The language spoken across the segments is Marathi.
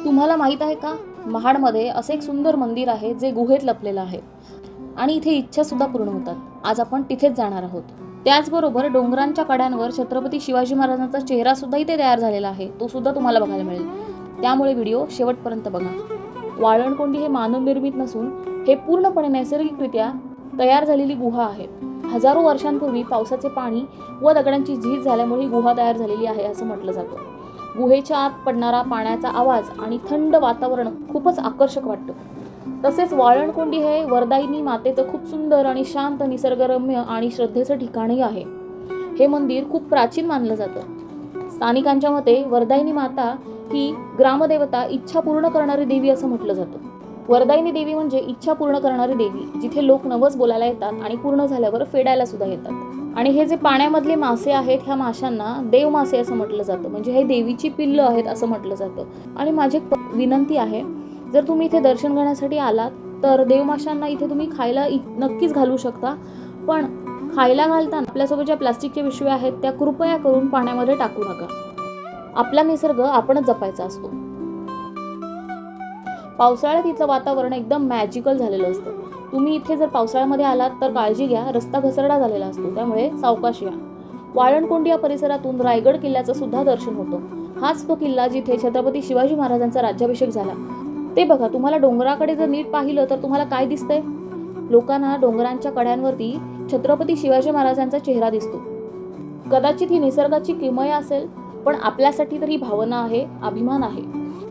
तुम्हाला माहीत आहे का, महाडमध्ये असे एक सुंदर मंदिर आहे जे गुहेत लपलेलं आहे आणि इथे इच्छा सुद्धा पूर्ण होतात. आज आपण तिथेच जाणार आहोत. त्याचबरोबर डोंगरांच्या कड्यांवर छत्रपती शिवाजी महाराजांचा चेहरा सुद्धा इथे तयार झालेला आहे. तो सुद्धा तुम्हाला बघायला मिळेल. त्यामुळे व्हिडिओ शेवटपर्यंत बघा. वाळवंटकोंडी हे मानवनिर्मित नसून हे पूर्णपणे नैसर्गिकरित्या तयार झालेली गुहा आहे. हजारो वर्षांपूर्वी पावसाचे पाणी व दगडांची झीज झाल्यामुळे ही गुहा तयार झालेली आहे असं म्हटलं जातं. गुहेच्या आत पडणारा पाण्याचा आवाज आणि थंड वातावरण खूपच आकर्षक वाटतं. तसेच वाळवंटकोंडी हे वरदायिनी मातेचं खूप सुंदर आणि शांत, निसर्गरम्य आणि श्रद्धेचं ठिकाणही आहे. हे मंदिर खूप प्राचीन मानलं जातं. स्थानिकांच्या मते वरदायिनी माता ही ग्रामदेवता, इच्छा पूर्ण करणारी देवी असं म्हटलं जातं. वरदायिनी देवी म्हणजे इच्छा पूर्ण करणारी देवी, जिथे लोक नवस बोलायला येतात आणि पूर्ण झाल्यावर फेडायला सुद्धा येतात. आणि हे जे पाण्यामधले मासे आहेत, ह्या माशांना देव मासे असं म्हटलं जातं. म्हणजे हे देवीची पिल्लं आहेत असं म्हटलं जातं. आणि माझी एक विनंती आहे, जर तुम्ही इथे दर्शन घेण्यासाठी आलात तर देवमाशांना इथे तुम्ही खायला नक्कीच घालू शकता. पण खायला घालताना आपल्यासोबत ज्या प्लास्टिकच्या पिशव्या आहेत त्या कृपया करून पाण्यामध्ये टाकू नका. आपला निसर्ग आपणच जपायचा असतो. पावसाळ्यात इथलं वातावरण एकदम मॅजिकल झालेलं असतं. तुम्ही इथे जर पावसाळ्यामध्ये आलात तर काळजी घ्या, रस्ता घसरडा झालेला असतो, त्यामुळे सावकाश या. वाळवंटकोंडी या परिसरातून रायगड किल्ल्याचं सुद्धा दर्शन होतं. हाच तो किल्ला जिथे छत्रपती शिवाजी महाराजांचा राज्याभिषेक झाला. ते बघा, तुम्हाला डोंगराकडे जर नीट पाहिलं तर तुम्हाला काय दिसतंय? लोकांना डोंगरांच्या कड्यांवरती छत्रपती शिवाजी महाराजांचा चेहरा दिसतो. कदाचित ही निसर्गाची किमया असेल, पण आपल्यासाठी तर ही भावना आहे, अभिमान आहे.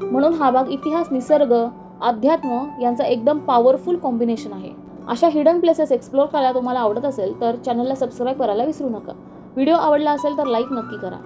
म्हणून हा भाग इतिहास, निसर्ग, अध्यात्म यांचा एकदम पॉवरफुल कॉम्बिनेशन आहे. अशा हिडन प्लेसेस एक्सप्लोर करायला तुम्हाला आवडत असेल तर चॅनलला सबस्क्राईब करायला विसरू नका. व्हिडिओ आवडला असेल तर लाईक नक्की करा.